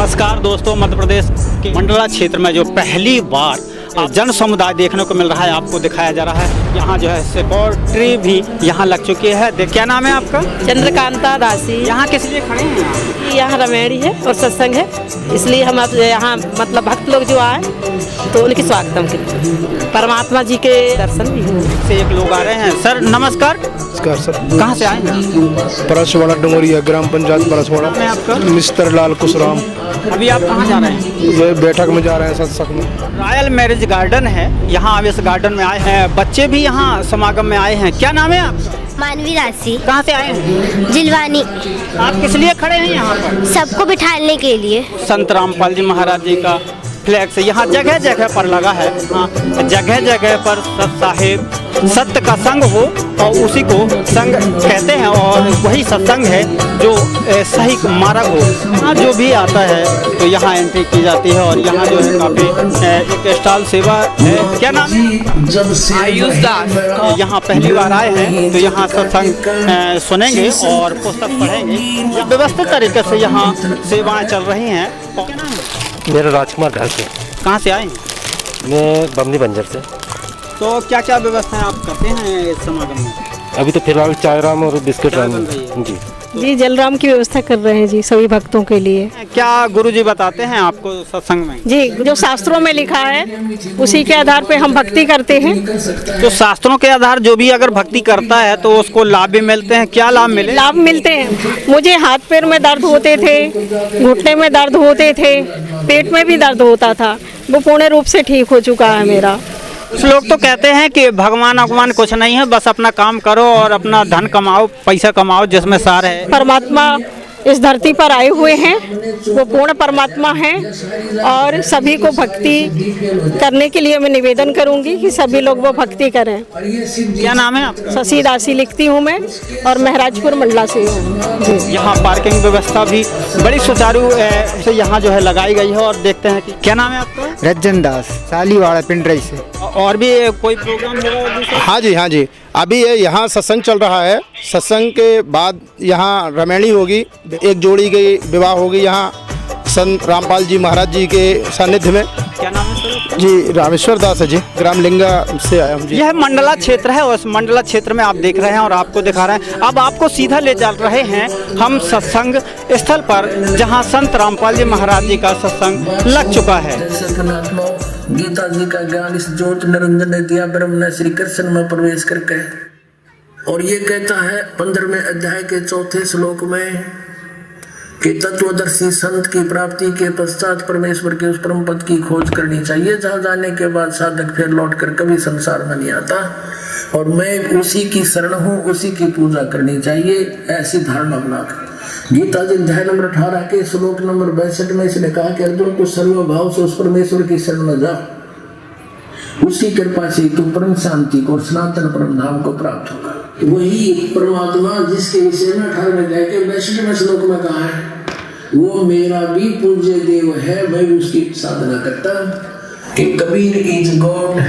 नमस्कार दोस्तों, मध्य प्रदेश के मंडला क्षेत्र में जो पहली बार जन समुदाय देखने को मिल रहा है, आपको दिखाया जा रहा है। यहाँ जो है सेक्रेटरी भी यहाँ लग चुकी है। क्या नाम है आपका? चंद्रकांता दासी। यहाँ किस लिए खड़े हैं? यहाँ रामायणी है और सत्संग है, इसलिए हम अब यहाँ मतलब भक्त लोग जो आए तो उनकी स्वागतम के लिए परमात्मा जी के दर्शन भी हुए। से एक लोग आ रहे हैं। सर नमस्कार। नमस्कार सर। कहाँ से आए हैं? परसवाड़ा डंगोरिया, ग्राम पंचायत परसवाड़ा। मैं आपका मिस्टर लाल कुशराम। अभी आप कहाँ जा रहे हैं? ये बैठक में जा रहे हैं सत्संग में। रॉयल मैरिज गार्डन है, यहाँ अब इस गार्डन में आए हैं। बच्चे भी यहाँ समागम में आए हैं। क्या नाम है आपका? मानवी राशि। कहाँ से आए हैं? जिलवानी। आप किस लिए खड़े हैं यहाँ पर? सबको बिठाने के लिए। संत रामपाल जी महाराज जी का फ्लैक्स यहाँ जगह जगह पर लगा है। हाँ, जगह जगह पर सत साहिब सत्य का संग हो और उसी को संग कहते हैं, और वही सत्संग है जो सही मार्ग हो। यहाँ जो भी आता है तो यहाँ एंट्री की जाती है, और यहाँ जो है काफ़ी एक स्टॉल सेवा है। क्या नाम है? आयुष दास। यहाँ पहली बार आए हैं तो यहाँ सत्संग सुनेंगे और पुस्तक पढ़ेंगे। व्यवस्थित तरीके से यहाँ सेवाएं चल रही हैं। क्या नाम है? मेरा राजकुमार ढाल से। कहाँ से आए हैं? मैं बमनी बंजर से। तो क्या क्या व्यवस्थाएं आप करते हैं इस समागम में? अभी तो फिलहाल चाय राम और बिस्किट राम जी जी जलराम की व्यवस्था कर रहे हैं जी सभी भक्तों के लिए। क्या गुरु जी बताते हैं आपको सत्संग में? जी जो शास्त्रों में लिखा है उसी के आधार पे हम भक्ति करते हैं। तो शास्त्रों के आधार जो भी अगर भक्ति करता है तो उसको लाभ भी मिलते हैं। क्या लाभ मिले? लाभ मिलते हैं। मुझे हाथ पैर में दर्द होते थे, घुटने में दर्द होते थे, पेट में भी दर्द होता था, वो पूर्ण रूप से ठीक हो चुका है मेरा। कुछ लोग तो कहते हैं कि भगवान कुछ नहीं है, बस अपना काम करो और अपना धन कमाओ, पैसा कमाओ, जिसमें सार है। परमात्मा इस धरती पर आए हुए हैं, वो पूर्ण परमात्मा हैं, और सभी को भक्ति करने के लिए मैं निवेदन करूंगी कि सभी लोग वो भक्ति करें। क्या नाम है आपका? शशि दासी लिखती हूँ मैं, और महराजपुर मंडला से हूँ। यहाँ पार्किंग व्यवस्था भी बड़ी सुचारू से यहाँ जो है लगाई गई है। और देखते हैं कि क्या नाम है आपका? रज्जन दास, सालीवाड़ा पिंडराई से। और भी कोई प्रोग्राम होगा? हाँ जी, अभी ये यहाँ सत्संग चल रहा है। सत्संग के बाद यहाँ रामायणी होगी, एक जोड़ी की विवाह होगी यहाँ संत रामपाल जी महाराज जी के सानिध्य में। क्या नाम है सर? जी रामेश्वर दास है जी, ग्राम लिंगा से आया हूँ जी। यह मंडला क्षेत्र है, और इस मंडला क्षेत्र में आप देख रहे हैं और आपको दिखा रहे हैं। अब आपको सीधा ले चल रहे हैं हम सत्संग स्थल पर, जहां संत रामपाल जी महाराज जी का सत्संग लग चुका है। गीता जी का ज्ञान इस ज्योत निरंजन ने दिया ब्रह्म ने श्री कृष्ण में प्रवेश करके, और ये कहता है 15वें अध्याय के 4थे श्लोक में कि तत्वदर्शी संत की प्राप्ति के पश्चात परमेश्वर के उस परम पद की खोज करनी चाहिए, जहाँ जाने के बाद साधक फिर लौटकर कभी संसार में नहीं आता, और मैं उसी की शरण हूँ, उसी की पूजा करनी चाहिए, ऐसी धारणा बनाकर। गीता जी अध्याय नंबर 18 के श्लोक नंबर 62 में इसने कहा कि अर्जुन को सर्वभाव से उस परमेश्वर की शरण में जा, उसकी कृपा से तू परम शांति को और सनातन परम धाम को प्राप्त होगा। वही परमात्मा जिसके विषय में 18वें अध्याय के 62वें श्लोक में कहा है, वो मेरा भी पूज्य देव है, मैं भी उसकी साधना करता कि कबीर इज गॉड,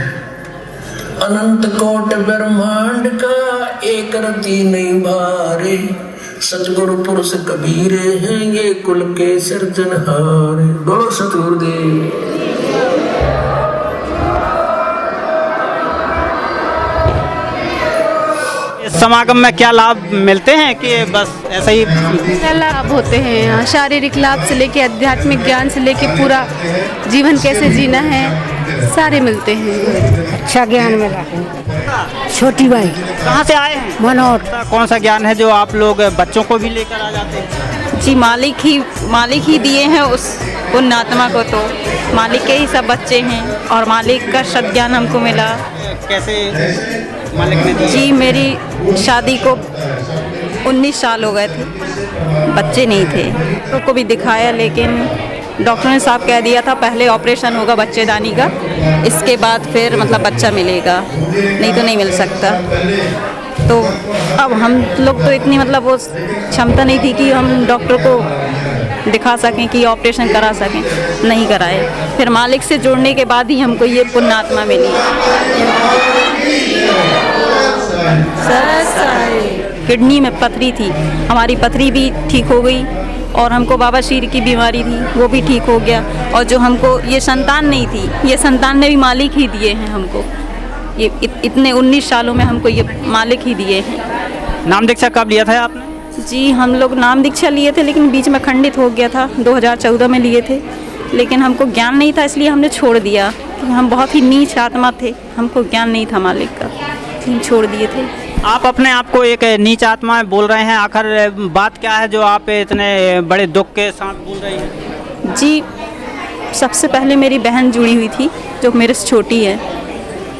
अनंत कोट ब्रह्मांड का एक रति नहीं बारे, सतगुरु पुरुष कबीरे हैं ये कुल के सिरजनहार। बोलो सतगुरुदेव। समागम में क्या लाभ मिलते हैं कि बस ऐसा ही? लाभ होते हैं यहाँ, शारीरिक लाभ से लेके आध्यात्मिक ज्ञान से लेके पूरा जीवन कैसे जीना है सारे मिलते हैं। अच्छा ज्ञान मिला। छोटी बाई। कहाँ से आए हैं? मनोर। कौन सा ज्ञान है जो आप लोग बच्चों को भी लेकर आ जाते हैं? जी मालिक ही दिए हैं उस पुण्यात्मा को, तो मालिक के ही सब बच्चे हैं, और मालिक का सद्ज्ञान हमको मिला। कैसे मालिक ने दिया? जी मेरी शादी को 19 साल हो गए थे, बच्चे नहीं थे, डॉक्टर को भी दिखाया, लेकिन डॉक्टर ने साहब कह दिया था पहले ऑपरेशन होगा बच्चेदानी का, इसके बाद फिर मतलब बच्चा मिलेगा, नहीं तो नहीं मिल सकता। तो अब हम लोग तो इतनी मतलब वो क्षमता नहीं थी कि हम डॉक्टर को दिखा सकें कि ऑपरेशन करा सकें, नहीं कराए। फिर मालिक से जुड़ने के बाद ही हमको ये पुण्यात्मा मिली। किडनी में पथरी थी, हमारी पथरी भी ठीक हो गई, और हमको बवासीर की बीमारी थी, वो भी ठीक हो गया। और जो हमको ये संतान नहीं थी, ये संतान ने भी मालिक ही दिए हैं हमको। ये इतने 19 सालों में हमको ये मालिक ही दिए हैं। नाम दीक्षा कब लिया था आपने? जी हम लोग नाम दीक्षा लिए थे, लेकिन बीच में खंडित हो गया था। 2014 में लिए थे, लेकिन हमको ज्ञान नहीं था, इसलिए हमने छोड़ दिया। हम बहुत ही नीच आत्मा थे, हमको ज्ञान नहीं था मालिक का, इसलिए छोड़ दिए थे। आप अपने आप को एक नीच आत्मा बोल रहे हैं, आखिर बात क्या है जो आप इतने बड़े दुख के साथ बोल रही हैं? जी सबसे पहले मेरी बहन जुड़ी हुई थी जो मेरे से छोटी है,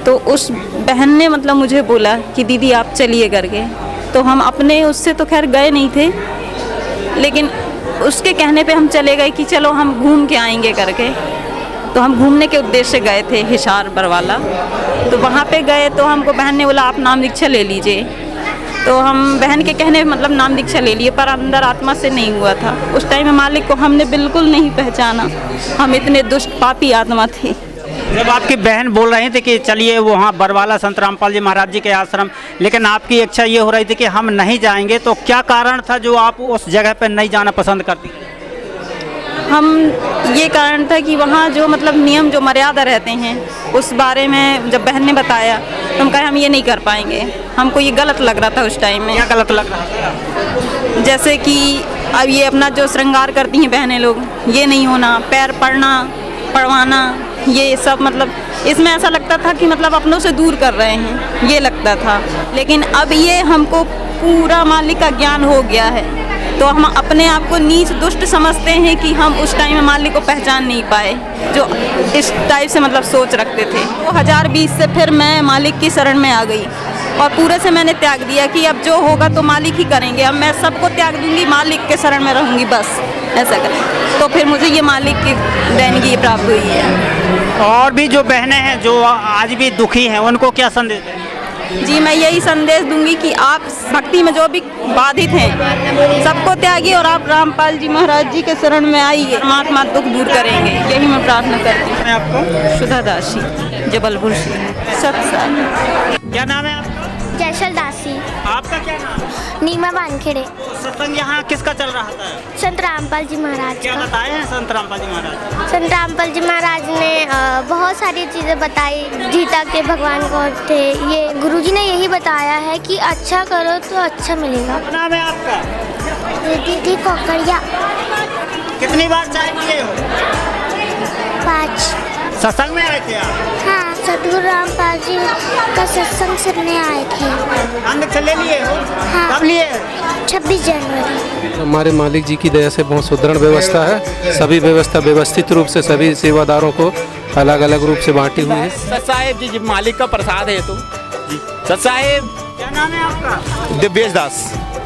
तो उस बहन ने मतलब मुझे बोला कि दीदी आप चलिए करके। तो हम अपने उससे तो खैर गए नहीं थे, लेकिन उसके कहने पे हम चले गए कि चलो हम घूम के आएंगे करके। तो हम घूमने के उद्देश्य से गए थे हिसार बरवाला। तो वहाँ पे गए तो हमको बहन ने बोला आप नाम दीक्षा ले लीजिए। तो हम बहन के कहने पे मतलब नाम दीक्षा ले लिए, पर अंदर आत्मा से नहीं हुआ था। उस टाइम में मालिक को हमने बिल्कुल नहीं पहचाना, हम इतने दुष्ट पापी आत्मा थे। जब आपकी बहन बोल रही थी कि चलिए वहाँ बरवाला संत रामपाल जी महाराज जी के आश्रम, लेकिन आपकी इच्छा ये हो रही थी कि हम नहीं जाएंगे, तो क्या कारण था जो आप उस जगह पर नहीं जाना पसंद करती? हम ये कारण था कि वहाँ जो मतलब नियम जो मर्यादा रहते हैं उस बारे में जब बहन ने बताया तो हम कहे हम ये नहीं कर पाएंगे। हमको ये गलत लग रहा था उस टाइम में। क्या गलत लग रहा था? जैसे कि अब ये अपना जो श्रृंगार करती हैं बहनें लोग, ये नहीं होना, पैर पड़वाना, ये सब मतलब इसमें ऐसा लगता था कि मतलब अपनों से दूर कर रहे हैं, ये लगता था। लेकिन अब ये हमको पूरा मालिक का ज्ञान हो गया है, तो हम अपने आप को नीच दुष्ट समझते हैं कि हम उस टाइम में मालिक को पहचान नहीं पाए, जो इस टाइप से मतलब सोच रखते थे। 2020 से फिर मैं मालिक की शरण में आ गई और पूरे से मैंने त्याग दिया कि अब जो होगा तो मालिक ही करेंगे, अब मैं सबको त्याग दूंगी, मालिक के शरण में रहूंगी, बस ऐसा करें। तो फिर मुझे ये मालिक की देनगी प्राप्त हुई है। और भी जो बहनें हैं जो आज भी दुखी हैं, उनको क्या संदेश दें? जी मैं यही संदेश दूंगी कि आप भक्ति में जो भी बाधित हैं सबको त्यागिए और आप रामपाल जी महाराज जी के शरण में आइए, परमात्मा दुख दूर करेंगे, यही मैं प्रार्थना करती हूँ। मैं आपको सुधा दासी, जबलपुर से 7 साल। क्या नाम है आपका? जयशल दासी। आपका क्या नाम है? नीमा बानखेड़े। सत्संग यहाँ किसका चल रहा था? संत रामपाल जी महाराज क्या का। बताए हैं संत रामपाल जी महाराज? संत रामपाल जी महाराज ने बहुत सारी चीज़ें बताई। गीता के भगवान कौन थे, ये गुरुजी ने यही बताया है कि अच्छा करो तो अच्छा मिलेगा। क्या नाम है आपका? दीदी कोकड़िया। कितनी बार चाय पिए हो? 5। सत्संग में आए थे आप? हाँ, सतगुरु रामपाल जी का सत्संग सुनने आए थे। नाम दीक्षा ले लिए हो? हाँ। कब लिए? 26 जनवरी। हमारे मालिक जी की दया से बहुत सुदृढ़ व्यवस्था है। सभी व्यवस्था व्यवस्थित रूप से सभी सेवादारों को अलग अलग रूप से बांटी हुई है। सत साहेब जी मालिक का प्रसाद है। तो सत साहेब। क्या नाम है आपका? दिव्येश दास।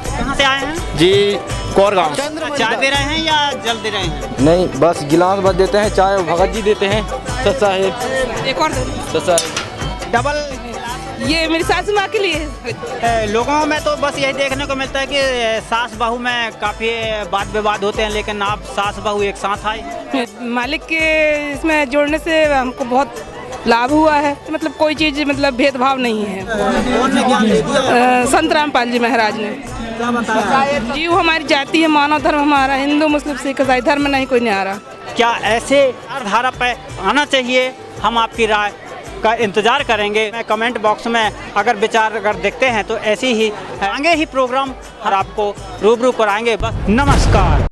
कहाँ से आए हैं जी? कौर गाँव। चाय दे रहे हैं या जल दे रहे हैं? नहीं, बस गिलास बस देते हैं, चाय भगत जी देते हैं। सत साहेब। एक और सत साहेब। डबल। ये मेरी सासू माँ के लिए। लोगों में तो बस यही देखने को मिलता है कि सास बहू में काफ़ी वाद विवाद होते हैं, लेकिन आप सास बहू एक साथ आए। मालिक के इसमें जोड़ने से हमको बहुत लाभ हुआ है, मतलब कोई चीज़ मतलब भेदभाव नहीं है। संत रामपाल जी महाराज ने जी, वो हमारी जाति है, मानव धर्म हमारा, हिंदू मुस्लिम सिख ईसाई धर्म में नहीं कोई नहीं आ रहा। क्या ऐसे धारा पे आना चाहिए? हम आपकी राय का इंतज़ार करेंगे। मैं कमेंट बॉक्स में अगर विचार अगर देखते हैं तो ऐसी ही आगे ही प्रोग्राम और आपको रूबरू कराएंगे। बस नमस्कार।